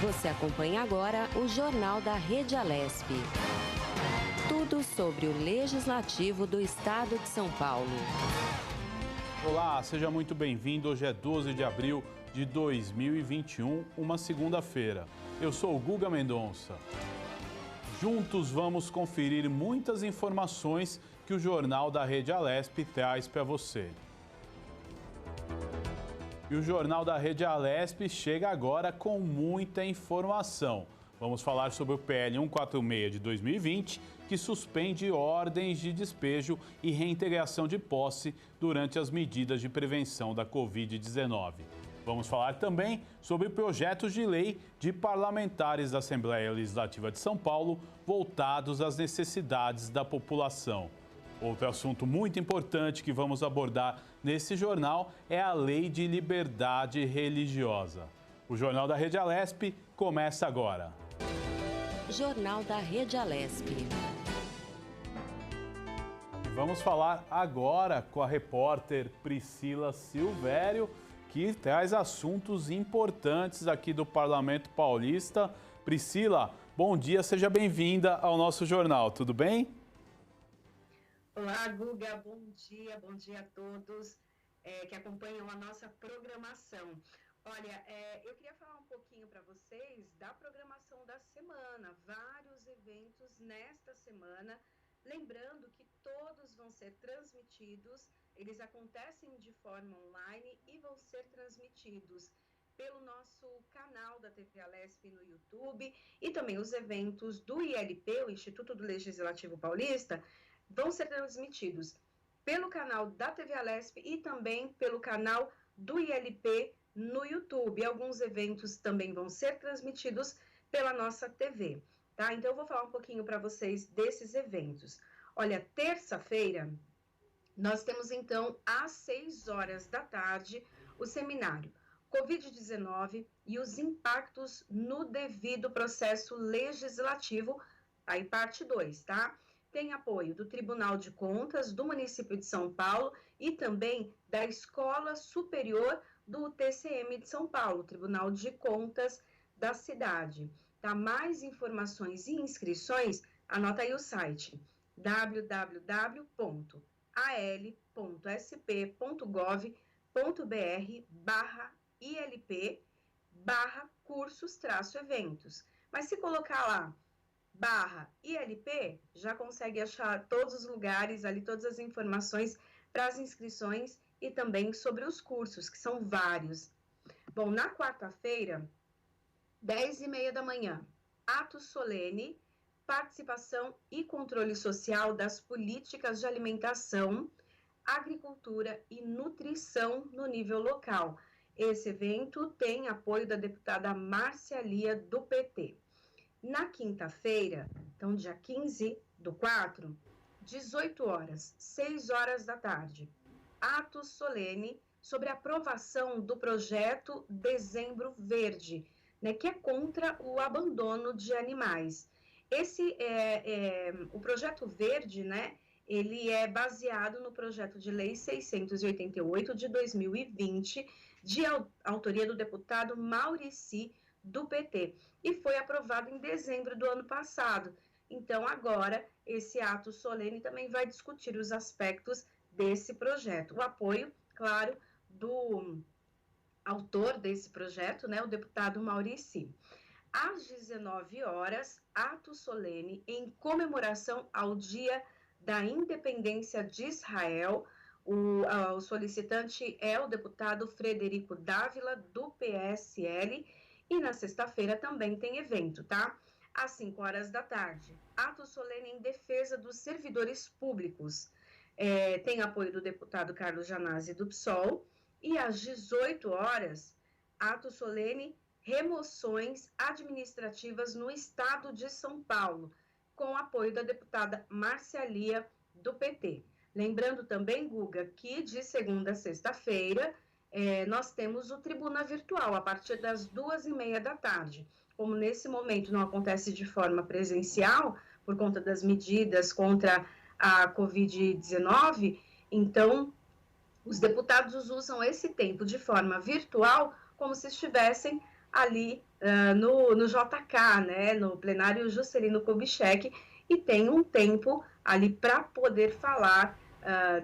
Você acompanha agora o Jornal da Rede Alesp. Tudo sobre o Legislativo do Estado de São Paulo. Olá, seja muito bem-vindo. Hoje é 12 de abril de 2021, uma segunda-feira. Eu sou o Guga Mendonça. Juntos vamos conferir muitas informações que o Jornal da Rede Alesp traz para você. E o Jornal da Rede Alesp chega agora com muita informação. Vamos falar sobre o PL 146 de 2020, que suspende ordens de despejo e reintegração de posse durante as medidas de prevenção da Covid-19. Vamos falar também sobre projetos de lei de parlamentares da Assembleia Legislativa de São Paulo voltados às necessidades da população. Outro assunto muito importante que vamos abordar nesse jornal é a Lei de Liberdade Religiosa. O Jornal da Rede Alesp começa agora. Jornal da Rede Alesp. Vamos falar agora com a repórter Priscila Silvério, que traz assuntos importantes aqui do Parlamento Paulista. Priscila, bom dia, seja bem-vinda ao nosso jornal, tudo bem? Olá, Guga, bom dia a todos que acompanham a nossa programação. Olha, eu queria falar um pouquinho para vocês da programação da semana, vários eventos nesta semana, lembrando que todos vão ser transmitidos, eles acontecem de forma online e vão ser transmitidos pelo nosso canal da TV Alesp no YouTube e também os eventos do ILP, o Instituto do Legislativo Paulista, vão ser transmitidos pelo canal da TV Alesp e também pelo canal do ILP no YouTube. Alguns eventos também vão ser transmitidos pela nossa TV, tá? Então, eu vou falar um pouquinho para vocês desses eventos. Olha, terça-feira, nós temos, então, às 6 horas da tarde, o seminário Covid-19 e os impactos no devido processo legislativo, aí parte 2, tá? Tem apoio do Tribunal de Contas do município de São Paulo e também da Escola Superior do TCM de São Paulo, Tribunal de Contas da cidade. Tá? Mais informações e inscrições, anota aí o site www.al.sp.gov.br/ilp/cursos-eventos. Mas se colocar lá /ILP, já consegue achar todos os lugares ali, todas as informações para as inscrições e também sobre os cursos, que são vários. Bom, na quarta-feira, 10h30 da manhã, ato solene, participação e controle social das políticas de alimentação, agricultura e nutrição no nível local. Esse evento tem apoio da deputada Márcia Lia, do PT. Na quinta-feira, então dia 15/4, 18 horas, 6 horas da tarde, ato solene sobre a aprovação do projeto Dezembro Verde, né, que é contra o abandono de animais. O projeto verde, né, ele é baseado no projeto de lei 688 de 2020, de autoria do deputado Maurici, do PT, e foi aprovado em dezembro do ano passado. Então, agora, esse ato solene também vai discutir os aspectos desse projeto. O apoio, claro, do autor desse projeto, né, o deputado Maurici. Às 19 horas, ato solene em comemoração ao Dia da Independência de Israel. O solicitante é o deputado Frederico Dávila, do PSL, e na sexta-feira também tem evento, tá? Às 5 horas da tarde, ato solene em defesa dos servidores públicos. Tem apoio do deputado Carlos Janazzi, do PSOL. E às 18 horas, ato solene, remoções administrativas no estado de São Paulo, com apoio da deputada Márcia Lia, do PT. Lembrando também, Guga, que de segunda a sexta-feira, nós temos o Tribuna Virtual, a partir das 2h30 da tarde. Como nesse momento não acontece de forma presencial, por conta das medidas contra a Covid-19, então os deputados usam esse tempo de forma virtual, como se estivessem ali no JK, né, no plenário Juscelino Kubitschek, e tem um tempo ali para poder falar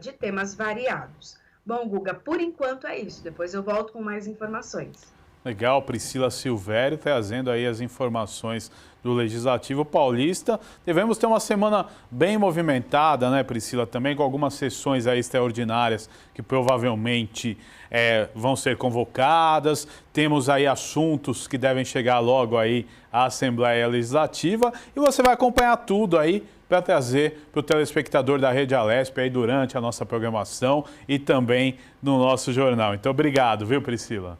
de temas variados. Bom, Guga, por enquanto é isso. Depois eu volto com mais informações. Legal, Priscila Silvério trazendo aí as informações do Legislativo Paulista. Devemos ter uma semana bem movimentada, né, Priscila, também com algumas sessões aí extraordinárias que provavelmente vão ser convocadas. Temos aí assuntos que devem chegar logo aí à Assembleia Legislativa e você vai acompanhar tudo aí para trazer para o telespectador da Rede Alesp aí durante a nossa programação e também no nosso jornal. Então, obrigado, viu, Priscila?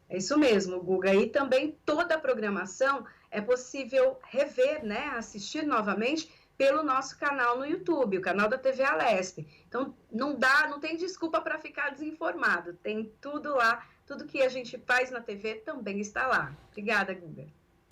É isso mesmo, Guga. E também toda a programação é possível rever, né, assistir novamente pelo nosso canal no YouTube, o canal da TV Alesp. Então, não tem desculpa para ficar desinformado. Tem tudo lá, tudo que a gente faz na TV também está lá. Obrigada, Guga.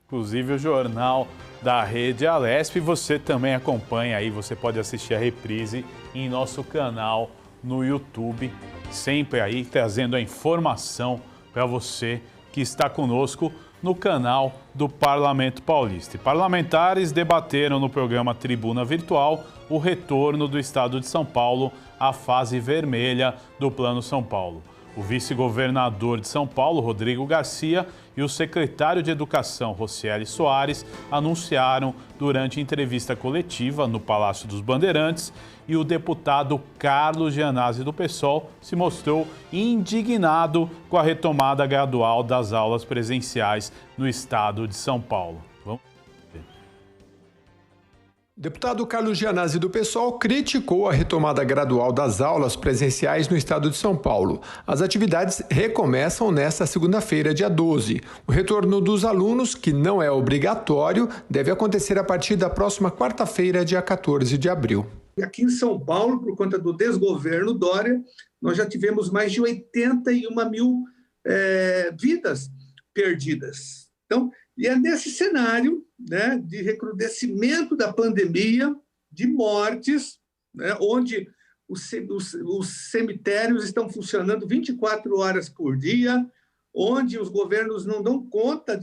Inclusive o jornal da Rede Alesp, você também acompanha aí, você pode assistir a reprise em nosso canal no YouTube, sempre aí trazendo a informação para você que está conosco no canal do Parlamento Paulista. E parlamentares debateram no programa Tribuna Virtual o retorno do Estado de São Paulo à fase vermelha do Plano São Paulo. O vice-governador de São Paulo, Rodrigo Garcia, e o secretário de Educação, Rocieli Soares, anunciaram durante entrevista coletiva no Palácio dos Bandeirantes, e o deputado Carlos Gianazzi do PSOL se mostrou indignado com a retomada gradual das aulas presenciais no estado de São Paulo. Vamos ver. Deputado Carlos Gianazzi do PSOL criticou a retomada gradual das aulas presenciais no estado de São Paulo. As atividades recomeçam nesta segunda-feira, dia 12. O retorno dos alunos, que não é obrigatório, deve acontecer a partir da próxima quarta-feira, dia 14 de abril. Aqui em São Paulo, por conta do desgoverno Dória, nós já tivemos mais de 81 mil vidas perdidas. Então, e é nesse cenário, né, de recrudescimento da pandemia, de mortes, né, onde os cemitérios estão funcionando 24 horas por dia, onde os governos não dão conta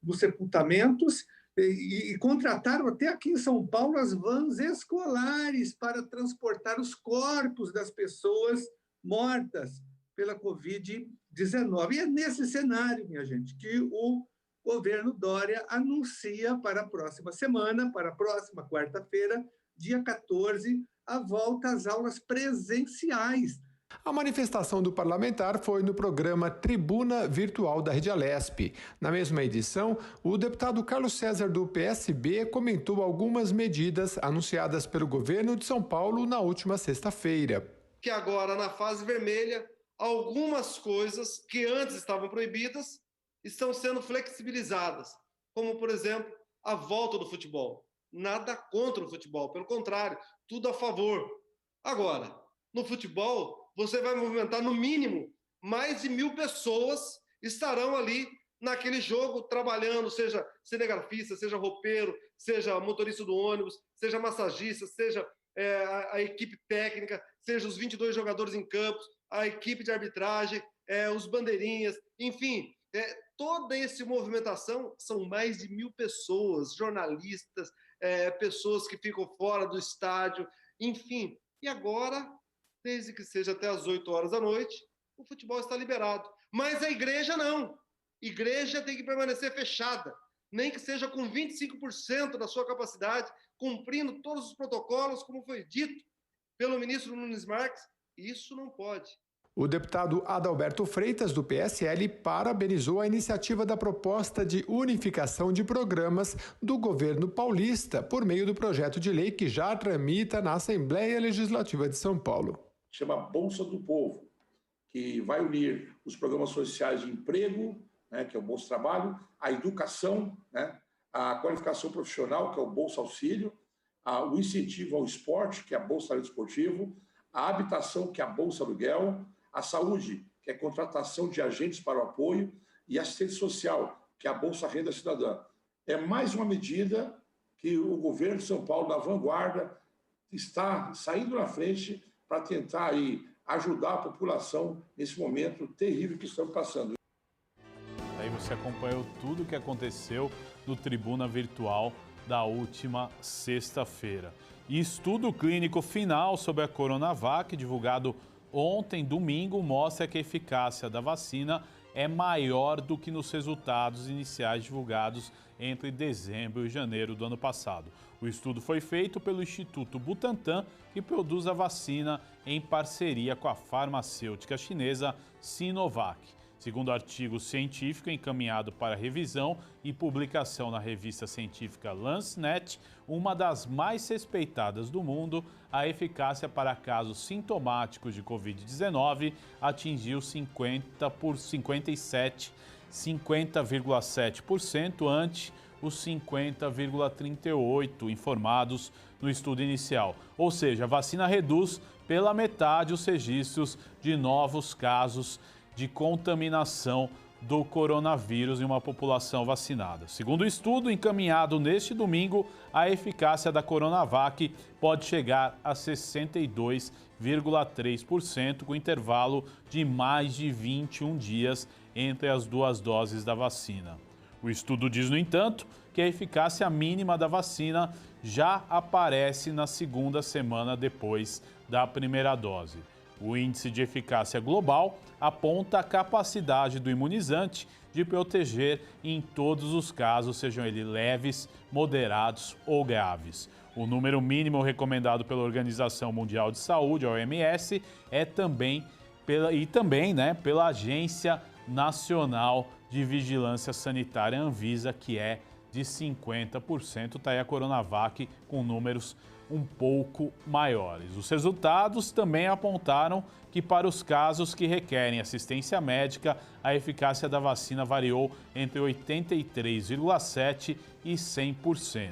dos sepultamentos e contrataram até aqui em São Paulo as vans escolares para transportar os corpos das pessoas mortas pela Covid-19. E é nesse cenário, minha gente, que o governo Dória anuncia para a próxima semana, para a próxima quarta-feira, dia 14, a volta às aulas presenciais. A manifestação do parlamentar foi no programa Tribuna Virtual da Rede Alesp. Na mesma edição, o deputado Carlos César do PSB comentou algumas medidas anunciadas pelo governo de São Paulo na última sexta-feira. Que agora, na fase vermelha, algumas coisas que antes estavam proibidas estão sendo flexibilizadas, como, por exemplo, a volta do futebol. Nada contra o futebol, pelo contrário, tudo a favor. Agora, no futebol, você vai movimentar, no mínimo, mais de 1.000 pessoas estarão ali naquele jogo trabalhando, seja cinegrafista, seja roupeiro, seja motorista do ônibus, seja massagista, seja a equipe técnica, seja os 22 jogadores em campos, a equipe de arbitragem, os bandeirinhas, enfim, toda essa movimentação são mais de 1.000 pessoas, jornalistas, pessoas que ficam fora do estádio, enfim. E agora, desde que seja até as 8 horas da noite, o futebol está liberado. Mas a igreja não. Igreja tem que permanecer fechada, nem que seja com 25% da sua capacidade, cumprindo todos os protocolos, como foi dito pelo ministro Nunes Marques. Isso não pode. O deputado Adalberto Freitas, do PSL, parabenizou a iniciativa da proposta de unificação de programas do governo paulista por meio do projeto de lei que já tramita na Assembleia Legislativa de São Paulo. Chama Bolsa do Povo, que vai unir os programas sociais de emprego, né, que é o Bolsa Trabalho, a educação, né, a qualificação profissional, que é o Bolsa Auxílio, o incentivo ao esporte, que é a Bolsa Esportivo, a habitação, que é a Bolsa Aluguel, a saúde, que é a contratação de agentes para o apoio, e a assistência social, que é a Bolsa Renda Cidadã. É mais uma medida que o governo de São Paulo, na vanguarda, está saindo na frente para tentar aí ajudar a população nesse momento terrível que estamos passando. Aí você acompanhou tudo o que aconteceu no Tribuna Virtual da última sexta-feira. E estudo clínico final sobre a Coronavac, divulgado ontem, domingo, mostra que a eficácia da vacina é maior do que nos resultados iniciais divulgados entre dezembro e janeiro do ano passado. O estudo foi feito pelo Instituto Butantan, que produz a vacina em parceria com a farmacêutica chinesa Sinovac. Segundo artigo científico encaminhado para revisão e publicação na revista científica Lancet, uma das mais respeitadas do mundo, a eficácia para casos sintomáticos de Covid-19 atingiu 50,7% ante os 50,38% informados no estudo inicial. Ou seja, a vacina reduz pela metade os registros de novos casos de contaminação do coronavírus em uma população vacinada. Segundo o estudo encaminhado neste domingo, a eficácia da Coronavac pode chegar a 62,3%, com intervalo de mais de 21 dias entre as duas doses da vacina. O estudo diz, no entanto, que a eficácia mínima da vacina já aparece na segunda semana depois da primeira dose. O índice de eficácia global aponta a capacidade do imunizante de proteger em todos os casos, sejam eles leves, moderados ou graves. O número mínimo recomendado pela Organização Mundial de Saúde, a OMS, é também pela Agência Nacional de Vigilância Sanitária, Anvisa, que é de 50%. Está aí a Coronavac com números um pouco maiores. Os resultados também apontaram que para os casos que requerem assistência médica, a eficácia da vacina variou entre 83,7% e 100%.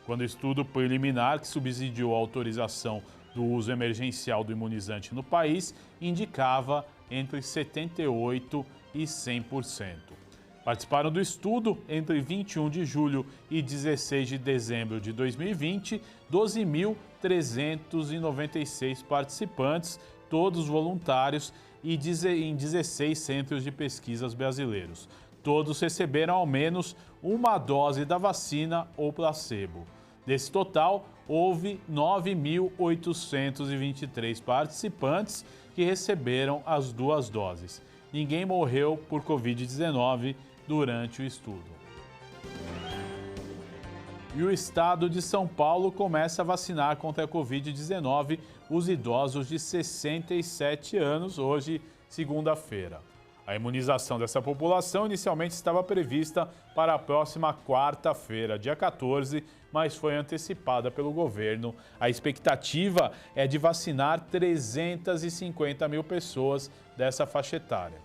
Quando o estudo preliminar que subsidiou a autorização do uso emergencial do imunizante no país indicava entre 78% e 100%. Participaram do estudo, entre 21 de julho e 16 de dezembro de 2020, 12.396 participantes, todos voluntários, e em 16 centros de pesquisas brasileiros. Todos receberam ao menos uma dose da vacina ou placebo. Desse total, houve 9.823 participantes que receberam as duas doses. Ninguém morreu por Covid-19 durante o estudo. E o estado de São Paulo começa a vacinar contra a Covid-19 os idosos de 67 anos, hoje, segunda-feira. A imunização dessa população inicialmente estava prevista para a próxima quarta-feira, dia 14, mas foi antecipada pelo governo. A expectativa é de vacinar 350 mil pessoas dessa faixa etária.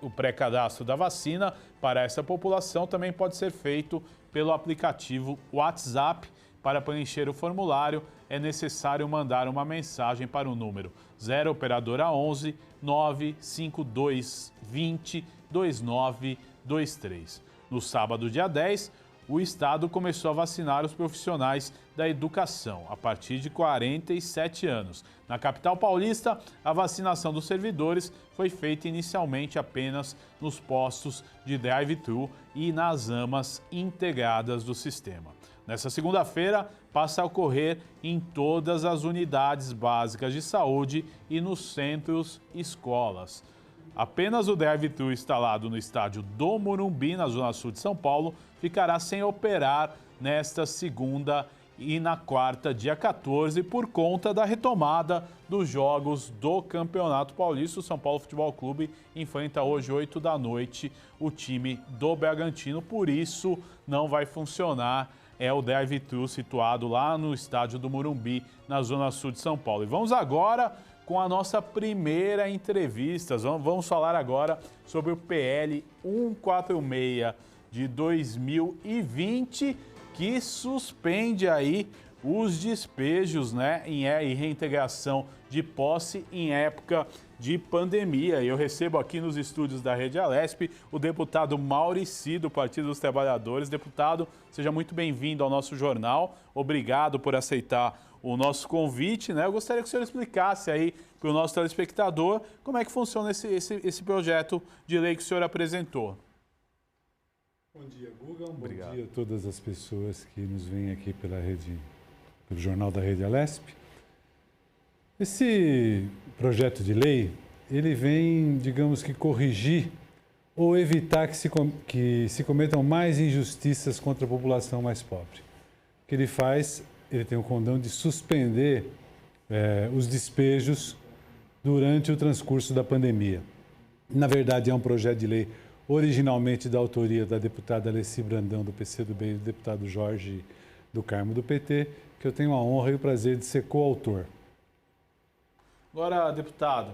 O pré-cadastro da vacina para essa população também pode ser feito pelo aplicativo WhatsApp. Para preencher o formulário, é necessário mandar uma mensagem para o número 0 operadora 11 952 20 2923. No sábado, dia 10, o estado começou a vacinar os profissionais da educação a partir de 47 anos. Na capital paulista, a vacinação dos servidores foi feita inicialmente apenas nos postos de drive-thru e nas AMAs integradas do sistema. Nessa segunda-feira, passa a ocorrer em todas as unidades básicas de saúde e nos centros e escolas. Apenas o drive-thru instalado no estádio do Morumbi, na zona sul de São Paulo, ficará sem operar nesta segunda e na quarta, dia 14, por conta da retomada dos jogos do Campeonato Paulista. O São Paulo Futebol Clube enfrenta hoje, 8 da noite, o time do Bragantino, por isso não vai funcionar o drive-thru situado lá no estádio do Morumbi, na zona sul de São Paulo. E vamos agora com a nossa primeira entrevista. Vamos falar agora sobre o PL 146 de 2020, que suspende aí os despejos, em reintegração de posse em época de pandemia. E eu recebo aqui nos estúdios da Rede Alesp o deputado Maurici, do Partido dos Trabalhadores. Deputado, seja muito bem-vindo ao nosso jornal. Obrigado por aceitar o nosso convite, Eu gostaria que o senhor explicasse aí para o nosso telespectador como é que funciona esse projeto de lei que o senhor apresentou. Bom dia, Guga. Obrigado. Bom dia a todas as pessoas que nos veem aqui pelo Jornal da Rede Alesp. Esse projeto de lei, ele vem, digamos que, corrigir ou evitar que se cometam mais injustiças contra a população mais pobre. O que ele faz, ele tem o condão de suspender os despejos durante o transcurso da pandemia. Na verdade, é um projeto de lei originalmente da autoria da deputada Alessi Brandão, do PCdoB, e do deputado Jorge do Carmo, do PT, que eu tenho a honra e o prazer de ser coautor. Agora, deputado,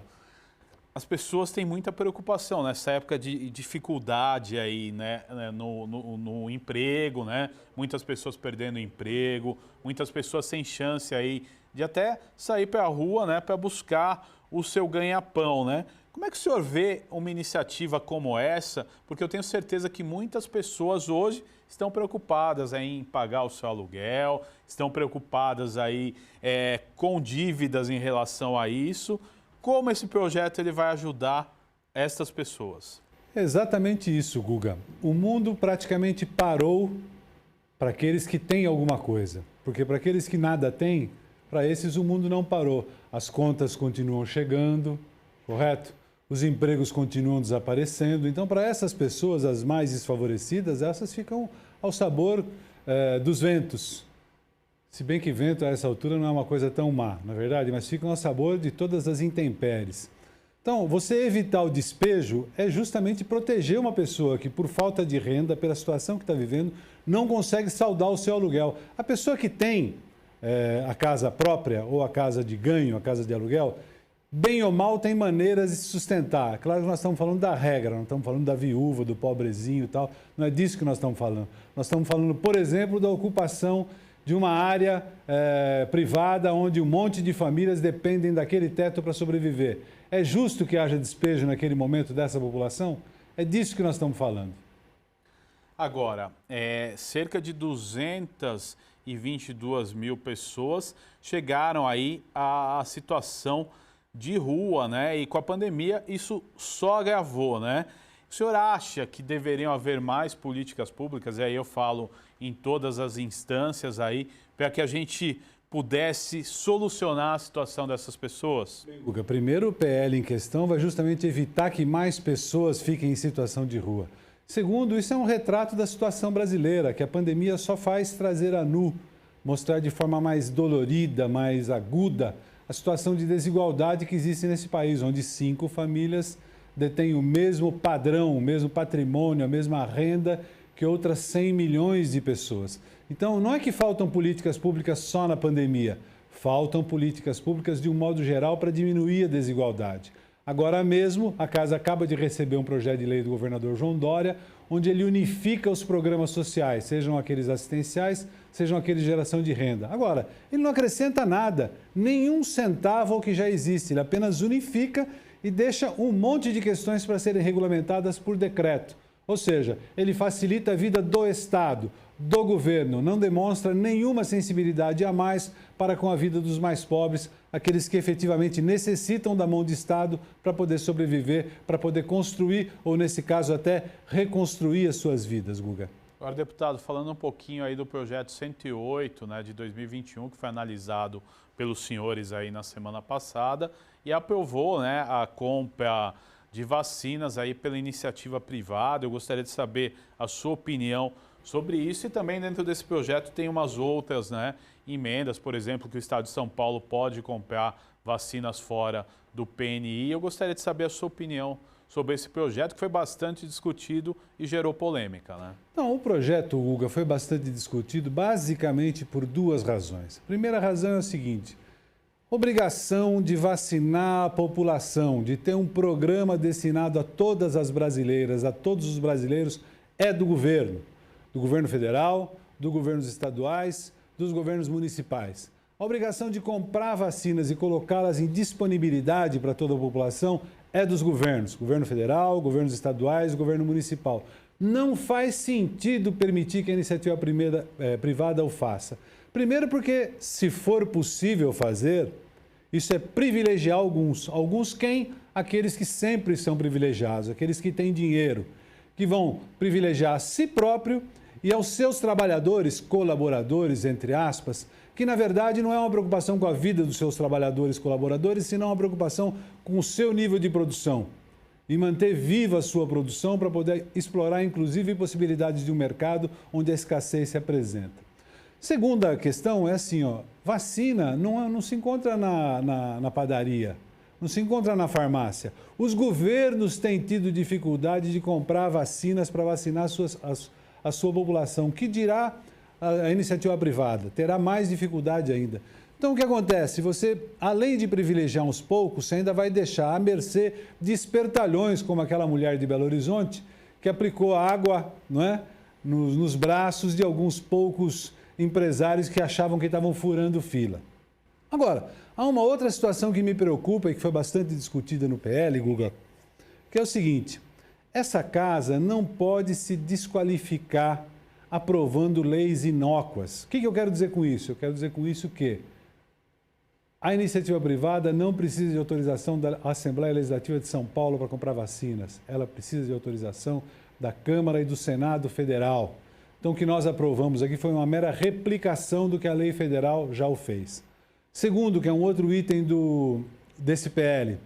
as pessoas têm muita preocupação nessa época de dificuldade aí, né, no emprego, né? Muitas pessoas perdendo emprego, muitas pessoas sem chance aí de até sair para a rua, né, para buscar o seu ganha-pão, né? Como é que o senhor vê uma iniciativa como essa? Porque eu tenho certeza que muitas pessoas hoje estão preocupadas em pagar o seu aluguel, estão preocupadas aí com dívidas em relação a isso. Como esse projeto ele vai ajudar estas pessoas? É exatamente isso, Guga. O mundo praticamente parou para aqueles que têm alguma coisa. Porque para aqueles que nada têm, para esses o mundo não parou. As contas continuam chegando, correto? Os empregos continuam desaparecendo. Então, para essas pessoas, as mais desfavorecidas, essas ficam ao sabor dos ventos. Se bem que vento a essa altura não é uma coisa tão má, na verdade, mas ficam ao sabor de todas as intempéries. Então, você evitar o despejo é justamente proteger uma pessoa que, por falta de renda, pela situação que está vivendo, não consegue saldar o seu aluguel. A pessoa que tem a casa própria ou a casa de ganho, a casa de aluguel, bem ou mal tem maneiras de se sustentar. Claro que nós estamos falando da regra, não estamos falando da viúva, do pobrezinho e tal. Não é disso que nós estamos falando. Nós estamos falando, por exemplo, da ocupação de uma área privada onde um monte de famílias dependem daquele teto para sobreviver. É justo que haja despejo naquele momento dessa população? É disso que nós estamos falando. Agora, cerca de 222 mil pessoas chegaram aí à situação de rua, né? E com a pandemia isso só agravou, né? O senhor acha que deveriam haver mais políticas públicas, e aí eu falo em todas as instâncias aí, para que a gente pudesse solucionar a situação dessas pessoas? Guga, primeiro o PL em questão vai justamente evitar que mais pessoas fiquem em situação de rua. Segundo, isso é um retrato da situação brasileira, que a pandemia só faz trazer a nu, mostrar de forma mais dolorida, mais aguda, a situação de desigualdade que existe nesse país, onde 5 famílias detêm o mesmo padrão, o mesmo patrimônio, a mesma renda que outras 100 milhões de pessoas. Então, não é que faltam políticas públicas só na pandemia, faltam políticas públicas de um modo geral para diminuir a desigualdade. Agora mesmo, a Casa acaba de receber um projeto de lei do governador João Dória, onde ele unifica os programas sociais, sejam aqueles assistenciais, sejam aqueles de geração de renda. Agora, ele não acrescenta nada, nenhum centavo ao que já existe, ele apenas unifica e deixa um monte de questões para serem regulamentadas por decreto. Ou seja, ele facilita a vida do Estado, do governo, não demonstra nenhuma sensibilidade a mais para com a vida dos mais pobres, aqueles que efetivamente necessitam da mão de Estado para poder sobreviver, para poder construir ou, nesse caso, até reconstruir as suas vidas, Guga. Agora, deputado, falando um pouquinho aí do projeto 108, né, de 2021, que foi analisado pelos senhores aí na semana passada e aprovou, né, a compra de vacinas aí pela iniciativa privada. Eu gostaria de saber a sua opinião sobre isso e também dentro desse projeto tem umas outras, né, emendas, por exemplo, que o Estado de São Paulo pode comprar vacinas fora do PNI. Eu gostaria de saber a sua opinião sobre esse projeto, que foi bastante discutido e gerou polêmica, né? Não, o projeto, Guga, foi bastante discutido basicamente por 2 razões. A primeira razão é o seguinte: obrigação de vacinar a população, de ter um programa destinado a todas as brasileiras, a todos os brasileiros, é do governo federal, dos governos estaduais, dos governos municipais. A obrigação de comprar vacinas e colocá-las em disponibilidade para toda a população é dos governos, governo federal, governos estaduais, governo municipal. Não faz sentido permitir que a iniciativa privada o faça. Primeiro porque, se for possível fazer, isso é privilegiar alguns. Alguns quem? Aqueles que sempre são privilegiados, aqueles que têm dinheiro. que vão privilegiar a si próprio e aos seus trabalhadores, colaboradores, entre aspas, que na verdade não é uma preocupação com a vida dos seus trabalhadores, colaboradores, senão uma preocupação com o seu nível de produção e manter viva a sua produção para poder explorar, inclusive, possibilidades de um mercado onde a escassez se apresenta. Segunda questão é assim, vacina não se encontra na padaria, não se encontra na farmácia. Os governos têm tido dificuldade de comprar vacinas para vacinar a sua população. Que dirá a iniciativa privada? Terá mais dificuldade ainda. Então, o que acontece? Você, além de privilegiar uns poucos, você ainda vai deixar à mercê de espertalhões, como aquela mulher de Belo Horizonte, que aplicou água, não é, nos braços de alguns poucos empresários que achavam que estavam furando fila. Agora, há uma outra situação que me preocupa e que foi bastante discutida no PL, Guga, que é o seguinte: essa casa não pode se desqualificar aprovando leis inócuas. O que eu quero dizer com isso? Eu quero dizer com isso que a iniciativa privada não precisa de autorização da Assembleia Legislativa de São Paulo para comprar vacinas. Ela precisa de autorização da Câmara e do Senado Federal. Então, o que nós aprovamos aqui foi uma mera replicação do que a lei federal já o fez. Segundo, que é um outro item desse PL,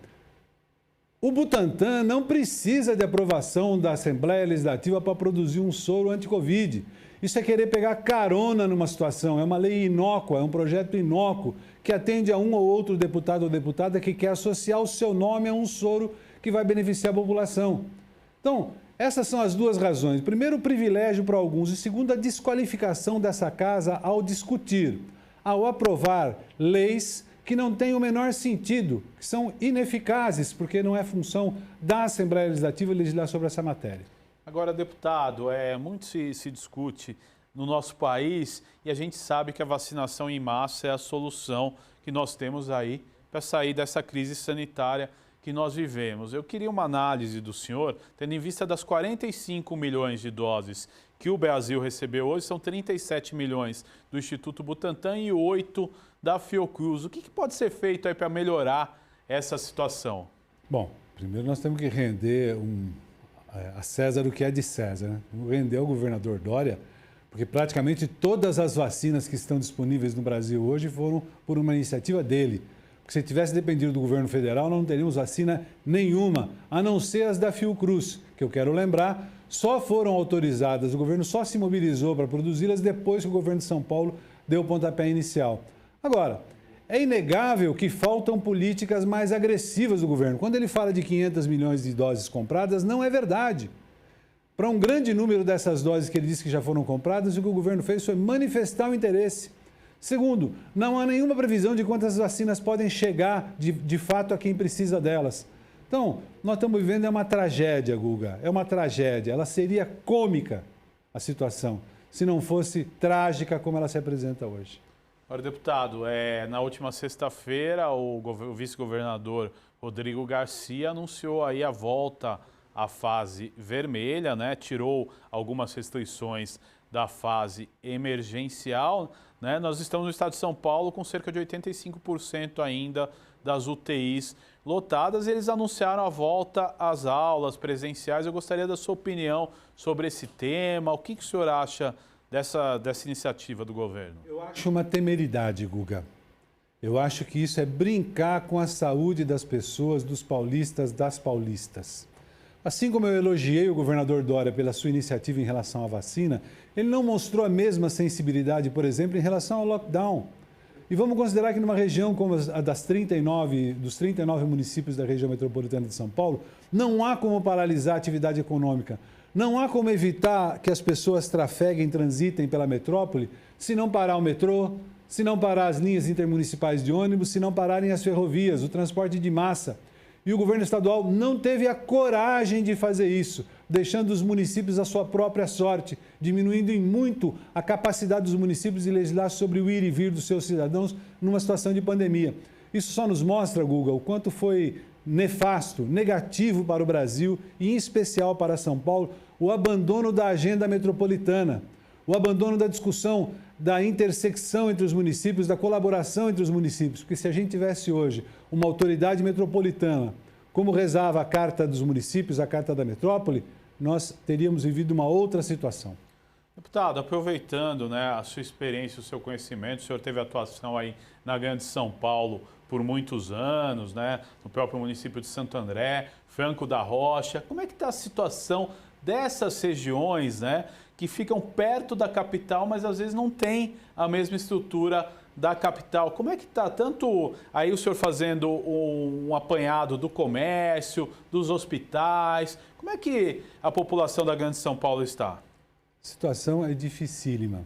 o Butantan não precisa de aprovação da Assembleia Legislativa para produzir um soro anti-Covid. Isso é querer pegar carona numa situação, é uma lei inócua, é um projeto inócuo que atende a um ou outro deputado ou deputada que quer associar o seu nome a um soro que vai beneficiar a população. Então, essas são as duas razões. Primeiro, o privilégio para alguns e segundo, a desqualificação dessa casa ao discutir, ao aprovar leis que não têm o menor sentido, que são ineficazes, porque não é função da Assembleia Legislativa legislar sobre essa matéria. Agora, deputado, muito se discute no nosso país e a gente sabe que a vacinação em massa é a solução que nós temos aí para sair dessa crise sanitária que nós vivemos. Eu queria uma análise do senhor, tendo em vista das 45 milhões de doses que o Brasil recebeu hoje, são 37 milhões do Instituto Butantan e 8 da Fiocruz. O que pode ser feito aí para melhorar essa situação? Bom, primeiro nós temos que render a César o que é de César, né? Vamos render ao governador Dória, porque praticamente todas as vacinas que estão disponíveis no Brasil hoje foram por uma iniciativa dele. Porque se tivesse dependido do governo federal, não teríamos vacina nenhuma, a não ser as da Fiocruz, que eu quero lembrar, só foram autorizadas, o governo só se mobilizou para produzi-las depois que o governo de São Paulo deu o pontapé inicial. Agora, é inegável que faltam políticas mais agressivas do governo. Quando ele fala de 500 milhões de doses compradas, não é verdade. Para um grande número dessas doses que ele disse que já foram compradas, o que o governo fez foi manifestar o interesse. Segundo, não há nenhuma previsão de quantas vacinas podem chegar de fato a quem precisa delas. Então, nós estamos vivendo uma tragédia, Guga, é uma tragédia. Ela seria cômica, a situação, se não fosse trágica como ela se apresenta hoje. Agora, deputado, na última sexta-feira, o vice-governador Rodrigo Garcia anunciou aí a volta à fase vermelha, né? Tirou algumas restrições da fase emergencial, né? Nós estamos no estado de São Paulo com cerca de 85% ainda das UTIs lotadas e eles anunciaram a volta às aulas presenciais. Eu gostaria da sua opinião sobre esse tema. O que o senhor acha dessa iniciativa do governo? Eu acho uma temeridade, Guga. Eu acho que isso é brincar com a saúde das pessoas, dos paulistas, das paulistas. Assim como eu elogiei o governador Dória pela sua iniciativa em relação à vacina, ele não mostrou a mesma sensibilidade, por exemplo, em relação ao lockdown. E vamos considerar que numa região como a dos 39 municípios da região metropolitana de São Paulo, não há como paralisar a atividade econômica. Não há como evitar que as pessoas trafeguem, transitem pela metrópole, se não parar o metrô, se não parar as linhas intermunicipais de ônibus, se não pararem as ferrovias, o transporte de massa. E o governo estadual não teve a coragem de fazer isso, deixando os municípios à sua própria sorte, diminuindo em muito a capacidade dos municípios de legislar sobre o ir e vir dos seus cidadãos numa situação de pandemia. Isso só nos mostra, Guga, o quanto foi nefasto, negativo para o Brasil e em especial para São Paulo, o abandono da agenda metropolitana, o abandono da discussão da intersecção entre os municípios, da colaboração entre os municípios. Porque se a gente tivesse hoje uma autoridade metropolitana, como rezava a Carta dos Municípios, a Carta da Metrópole, nós teríamos vivido uma outra situação. Deputado, aproveitando, né, a sua experiência, o seu conhecimento, o senhor teve atuação aí na Grande São Paulo por muitos anos, né, no próprio município de Santo André, Franco da Rocha. Como é que está a situação dessas regiões, né, que ficam perto da capital, mas às vezes não tem a mesma estrutura da capital? Como é que está? Tanto aí o senhor fazendo um apanhado do comércio, dos hospitais, como é que a população da Grande São Paulo está? A situação é dificílima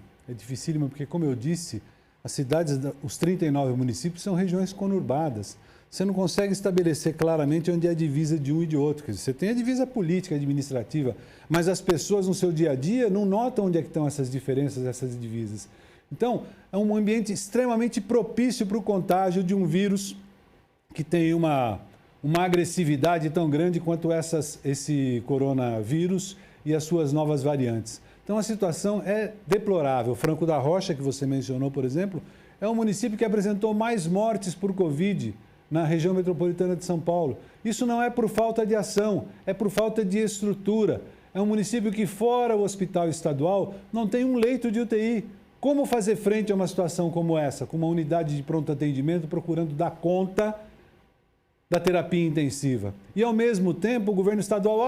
porque, como eu disse, as cidades, os 39 municípios são regiões conurbadas. Você não consegue estabelecer claramente onde é a divisa de um e de outro. Quer dizer, você tem a divisa política, administrativa, mas as pessoas no seu dia a dia não notam onde é que estão essas diferenças, essas divisas. Então, é um ambiente extremamente propício para o contágio de um vírus que tem uma agressividade tão grande quanto esse coronavírus e as suas novas variantes. Então, a situação é deplorável. Franco da Rocha, que você mencionou, por exemplo, é um município que apresentou mais mortes por Covid na região metropolitana de São Paulo. Isso não é por falta de ação, é por falta de estrutura. É um município que, fora o hospital estadual, não tem um leito de UTI. Como fazer frente a uma situação como essa, com uma unidade de pronto atendimento procurando dar conta da terapia intensiva? E, ao mesmo tempo, o governo estadual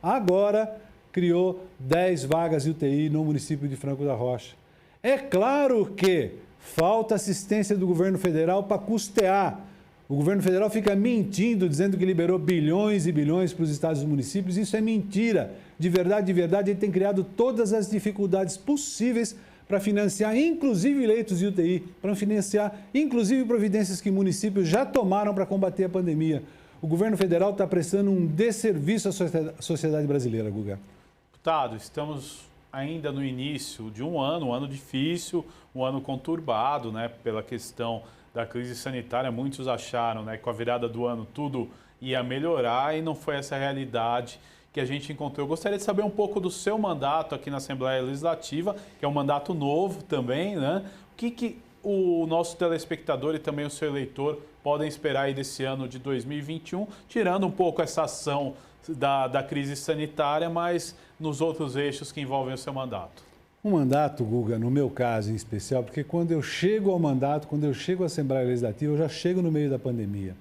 agora criou 10 vagas de UTI no município de Franco da Rocha. É claro que falta assistência do governo federal para custear. O governo federal fica mentindo, dizendo que liberou bilhões e bilhões para os estados e municípios. Isso é mentira. De verdade, ele tem criado todas as dificuldades possíveis para financiar, inclusive, leitos de UTI, para financiar, inclusive, providências que municípios já tomaram para combater a pandemia. O governo federal está prestando um desserviço à sociedade brasileira, Guga. Deputado, estamos ainda no início de um ano difícil, um ano conturbado, né, pela questão da crise sanitária. Muitos acharam, né, que com a virada do ano tudo ia melhorar e não foi essa a realidade que a gente encontrou. Eu gostaria de saber um pouco do seu mandato aqui na Assembleia Legislativa, que é um mandato novo também, né? O que o nosso telespectador e também o seu eleitor podem esperar aí desse ano de 2021, tirando um pouco essa ação da crise sanitária, mas nos outros eixos que envolvem o seu mandato? Um mandato, Guga, no meu caso em especial, porque quando eu chego ao mandato, quando eu chego à Assembleia Legislativa, eu já chego no meio da pandemia.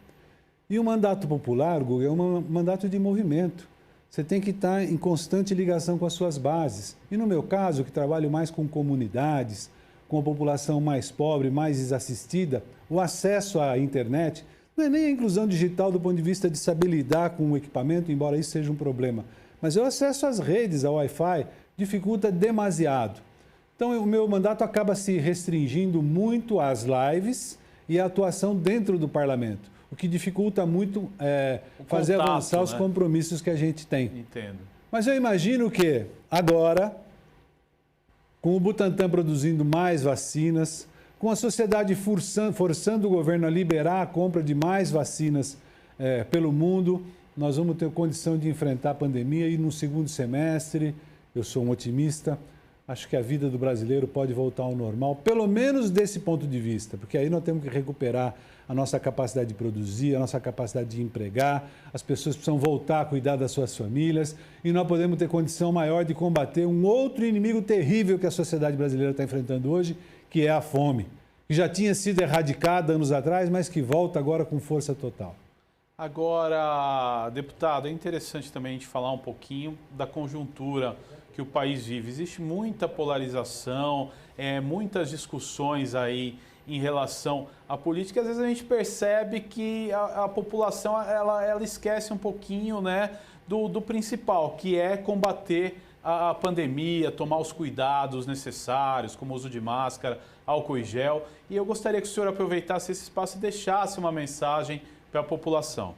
E o mandato popular, Guga, é um mandato de movimento. Você tem que estar em constante ligação com as suas bases. E no meu caso, que trabalho mais com comunidades, com a população mais pobre, mais desassistida, o acesso à internet não é nem a inclusão digital do ponto de vista de saber lidar com o equipamento, embora isso seja um problema, mas o acesso às redes, ao Wi-Fi, dificulta demasiado. Então, o meu mandato acaba se restringindo muito às lives e à atuação dentro do parlamento, o que dificulta muito fazer avançar os compromissos que a gente tem. Entendo. Mas eu imagino que agora, com o Butantan produzindo mais vacinas, com a sociedade forçando o governo a liberar a compra de mais vacinas pelo mundo, nós vamos ter condição de enfrentar a pandemia e no segundo semestre, eu sou um otimista, acho que a vida do brasileiro pode voltar ao normal, pelo menos desse ponto de vista, porque aí nós temos que recuperar a nossa capacidade de produzir, a nossa capacidade de empregar, as pessoas precisam voltar a cuidar das suas famílias e nós podemos ter condição maior de combater um outro inimigo terrível que a sociedade brasileira está enfrentando hoje, que é a fome, que já tinha sido erradicada anos atrás, mas que volta agora com força total. Agora, deputado, é interessante também a gente falar um pouquinho da conjuntura que o país vive. Existe muita polarização, muitas discussões aí em relação à política. Às vezes a gente percebe que a população ela esquece um pouquinho, né, do principal, que é combater a pandemia, tomar os cuidados necessários, como o uso de máscara, álcool e gel. E eu gostaria que o senhor aproveitasse esse espaço e deixasse uma mensagem para a população.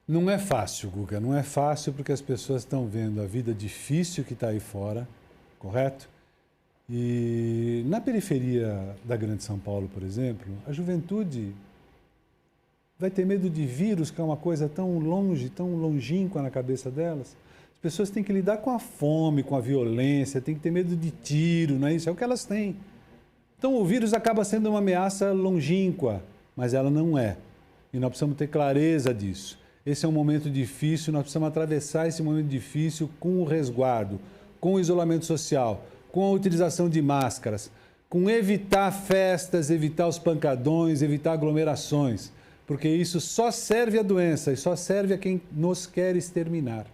Não é fácil, Guga, não é fácil porque as pessoas estão vendo a vida difícil que está aí fora, correto? E na periferia da Grande São Paulo, por exemplo, a juventude vai ter medo de vírus, que é uma coisa tão longe, tão longínqua na cabeça delas. As pessoas têm que lidar com a fome, com a violência, têm que ter medo de tiro, não é isso? É o que elas têm. Então o vírus acaba sendo uma ameaça longínqua, mas ela não é. E nós precisamos ter clareza disso. Esse é um momento difícil, nós precisamos atravessar esse momento difícil com o resguardo, com o isolamento social, com a utilização de máscaras, com evitar festas, evitar os pancadões, evitar aglomerações, porque isso só serve à doença e só serve a quem nos quer exterminar.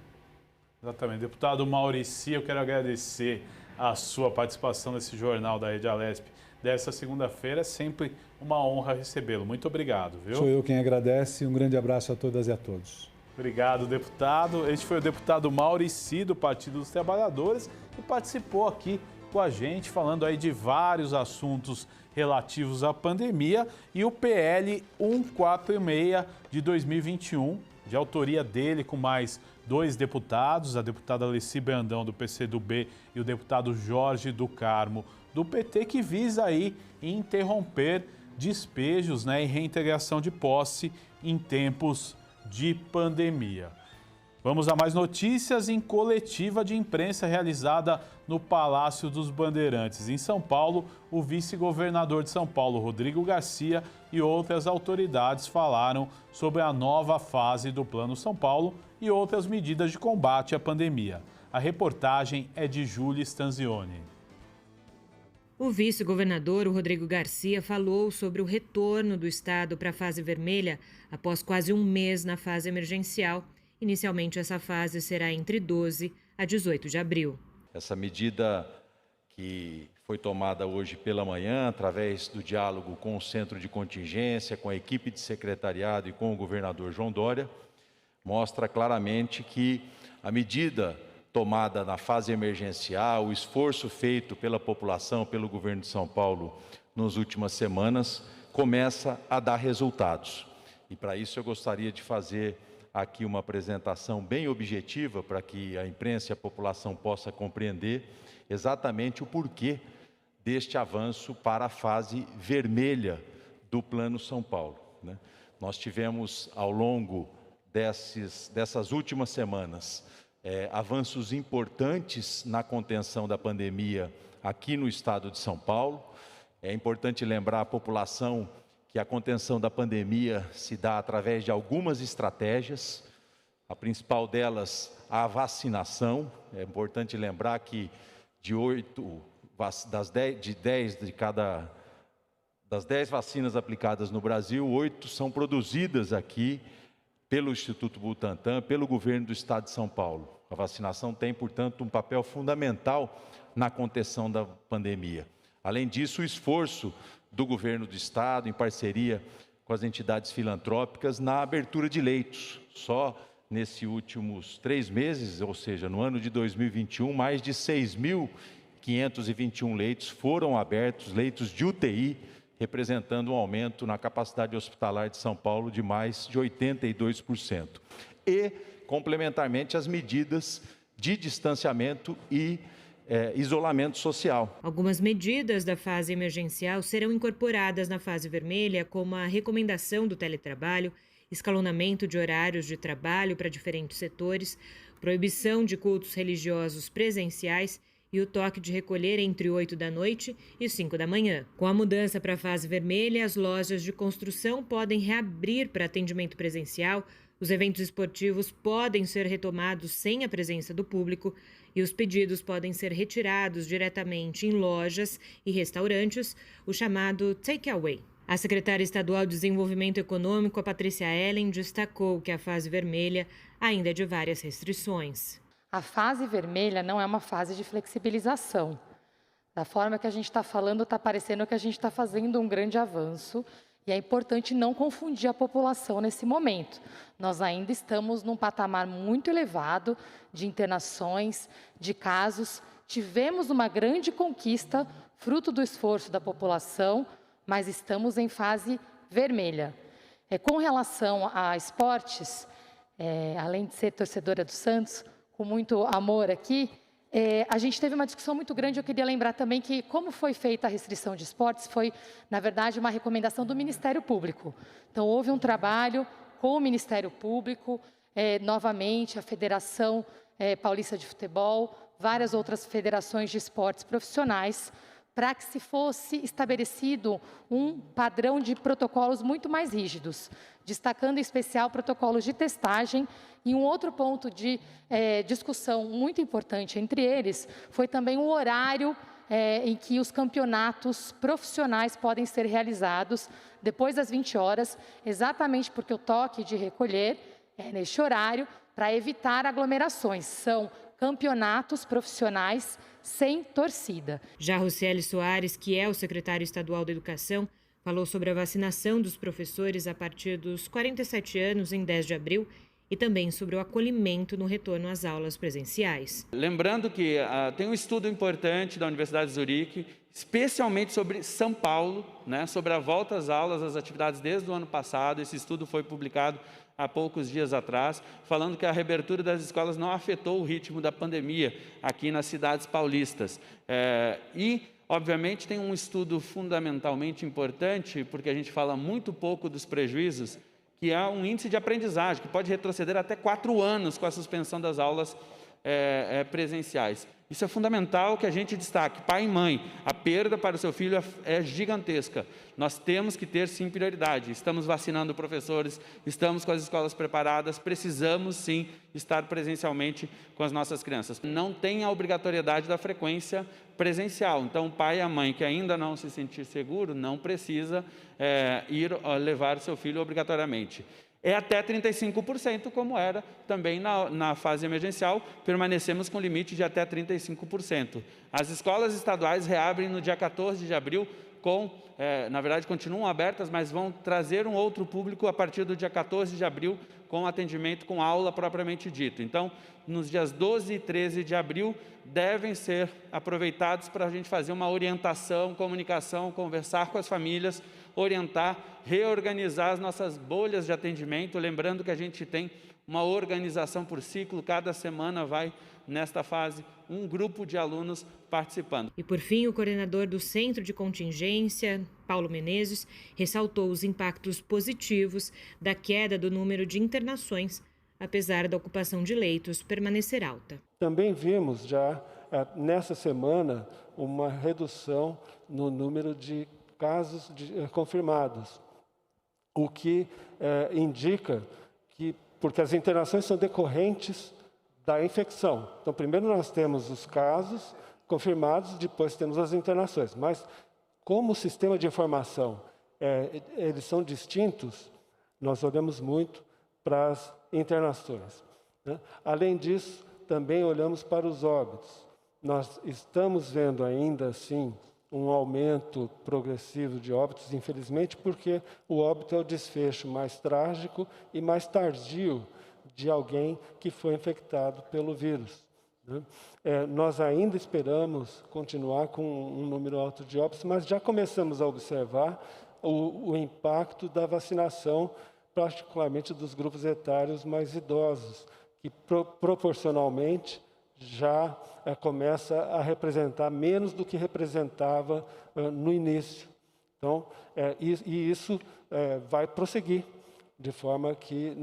Exatamente. Deputado Maurici, eu quero agradecer a sua participação nesse jornal da Rede Alesp dessa segunda-feira. É sempre uma honra recebê-lo. Muito obrigado, viu? Sou eu quem agradece. Um grande abraço a todas e a todos. Obrigado, deputado. Este foi o deputado Maurici, do Partido dos Trabalhadores, que participou aqui com a gente, falando aí de vários assuntos relativos à pandemia, e o PL 146 de 2021, de autoria dele com mais 2 deputados, a deputada Alessi Brandão, do PCdoB, e o deputado Jorge do Carmo, do PT, que visa aí interromper despejos, e reintegração de posse em tempos de pandemia. Vamos a mais notícias. Em coletiva de imprensa realizada no Palácio dos Bandeirantes, em São Paulo, o vice-governador de São Paulo, Rodrigo Garcia, e outras autoridades falaram sobre a nova fase do Plano São Paulo e outras medidas de combate à pandemia. A reportagem é de Júlia Stanzioni. O vice-governador, o Rodrigo Garcia, falou sobre o retorno do estado para a fase vermelha após quase um mês na fase emergencial. Inicialmente, essa fase será entre 12 a 18 de abril. Essa medida que foi tomada hoje pela manhã, através do diálogo com o centro de contingência, com a equipe de secretariado e com o governador João Dória, mostra claramente que a medida tomada na fase emergencial, o esforço feito pela população, pelo governo de São Paulo nas últimas semanas, começa a dar resultados. E para isso eu gostaria de fazer aqui uma apresentação bem objetiva para que a imprensa e a população possa compreender exatamente o porquê deste avanço para a fase vermelha do Plano São Paulo. Nós tivemos, ao longo dessas últimas semanas, avanços importantes na contenção da pandemia aqui no estado de São Paulo. É importante lembrar a população que a contenção da pandemia se dá através de algumas estratégias, a principal delas, a vacinação. É importante lembrar que das 10 vacinas aplicadas no Brasil, 8 são produzidas aqui pelo Instituto Butantan, pelo governo do estado de São Paulo. A vacinação tem, portanto, um papel fundamental na contenção da pandemia. Além disso, o esforço do governo do estado, em parceria com as entidades filantrópicas, na abertura de leitos. Só nesses últimos 3 meses, ou seja, no ano de 2021, mais de 6.521 leitos foram abertos, leitos de UTI, representando um aumento na capacidade hospitalar de São Paulo de mais de 82%. E, complementarmente, as medidas de distanciamento e isolamento social. Algumas medidas da fase emergencial serão incorporadas na fase vermelha, como a recomendação do teletrabalho, escalonamento de horários de trabalho para diferentes setores, proibição de cultos religiosos presenciais e o toque de recolher entre 8 da noite e 5 da manhã. Com a mudança para a fase vermelha, as lojas de construção podem reabrir para atendimento presencial, os eventos esportivos podem ser retomados sem a presença do público e os pedidos podem ser retirados diretamente em lojas e restaurantes, o chamado take-away. A secretária estadual de Desenvolvimento Econômico, a Patrícia Ellen, destacou que a fase vermelha ainda é de várias restrições. A fase vermelha não é uma fase de flexibilização. Da forma que a gente está falando, está parecendo que a gente está fazendo um grande avanço e é importante não confundir a população nesse momento. Nós ainda estamos num patamar muito elevado de internações, de casos. Tivemos uma grande conquista, fruto do esforço da população, mas estamos em fase vermelha. Com relação a esportes, além de ser torcedora do Santos, com muito amor aqui, a gente teve uma discussão muito grande. Eu queria lembrar também que, como foi feita a restrição de esportes, foi, na verdade, uma recomendação do Ministério Público. Então, houve um trabalho com o Ministério Público, novamente, a Federação Paulista de Futebol, várias outras federações de esportes profissionais, para que se fosse estabelecido um padrão de protocolos muito mais rígidos, destacando em especial protocolos de testagem. E um outro ponto de discussão muito importante entre eles foi também o horário em que os campeonatos profissionais podem ser realizados depois das 20 horas, exatamente porque o toque de recolher é neste horário para evitar aglomerações. São campeonatos profissionais sem torcida. Já Rocieli Soares, que é o secretário estadual da Educação, falou sobre a vacinação dos professores a partir dos 47 anos em 10 de abril e também sobre o acolhimento no retorno às aulas presenciais. Lembrando que tem um estudo importante da Universidade de Zurique, especialmente sobre São Paulo, né, sobre a volta às aulas, às atividades desde o ano passado. Esse estudo foi publicado há poucos dias atrás, falando que a reabertura das escolas não afetou o ritmo da pandemia aqui nas cidades paulistas. Obviamente, tem um estudo fundamentalmente importante, porque a gente fala muito pouco dos prejuízos, que é um índice de aprendizagem, que pode retroceder até 4 anos com a suspensão das aulas presenciais. Isso é fundamental que a gente destaque. Pai e mãe, a perda para o seu filho é gigantesca. Nós temos que ter, sim, prioridade. Estamos vacinando professores, estamos com as escolas preparadas, precisamos, sim, estar presencialmente com as nossas crianças. Não tem a obrigatoriedade da frequência presencial. Então, o pai e a mãe que ainda não se sentir seguro, não precisa levar seu filho obrigatoriamente. É até 35%, como era também na fase emergencial, permanecemos com limite de até 35%. As escolas estaduais reabrem no dia 14 de abril, na verdade continuam abertas, mas vão trazer um outro público a partir do dia 14 de abril, com atendimento com aula propriamente dito. Então, nos dias 12 e 13 de abril, devem ser aproveitados para a gente fazer uma orientação, comunicação, conversar com as famílias, orientar, reorganizar as nossas bolhas de atendimento, lembrando que a gente tem uma organização por ciclo, cada semana vai, nesta fase, um grupo de alunos participando. E por fim, o coordenador do Centro de Contingência, Paulo Menezes, ressaltou os impactos positivos da queda do número de internações, apesar da ocupação de leitos permanecer alta. Também vimos já, nessa semana, uma redução no número de casos confirmados, o que indica que, porque as internações são decorrentes da infecção. Então, primeiro nós temos os casos confirmados, depois temos as internações. Mas, como o sistema de informação, eles são distintos, nós olhamos muito para as internações, né? Além disso, também olhamos para os óbitos. Nós estamos vendo ainda, assim, um aumento progressivo de óbitos, infelizmente, porque o óbito é o desfecho mais trágico e mais tardio de alguém que foi infectado pelo vírus, né? Nós ainda esperamos continuar com um número alto de óbitos, mas já começamos a observar o impacto da vacinação, particularmente dos grupos etários mais idosos, que proporcionalmente já começa a representar menos do que representava no início. Então, isso vai prosseguir, de forma que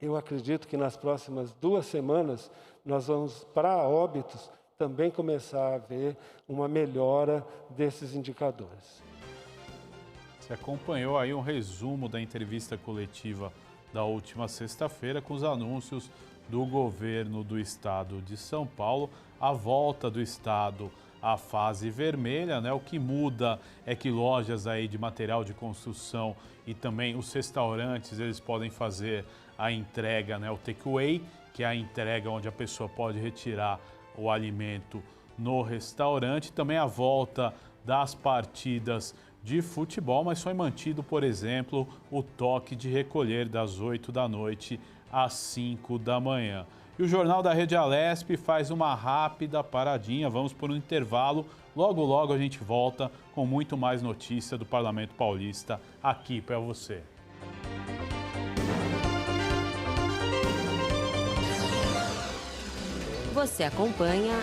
eu acredito que nas próximas 2 semanas, nós vamos, para óbitos, também começar a ver uma melhora desses indicadores. Você acompanhou aí um resumo da entrevista coletiva da última sexta-feira com os anúncios do governo do estado de São Paulo, a volta do estado à fase vermelha, né? O que muda é que lojas aí de material de construção e também os restaurantes, eles podem fazer a entrega, né? O takeaway, que é a entrega onde a pessoa pode retirar o alimento no restaurante. Também a volta das partidas de futebol, mas foi mantido, por exemplo, o toque de recolher das 8 da noite às 5 da manhã. E o Jornal da Rede Alesp faz uma rápida paradinha, vamos por um intervalo. Logo, logo a gente volta com muito mais notícia do Parlamento Paulista aqui para você. Você acompanha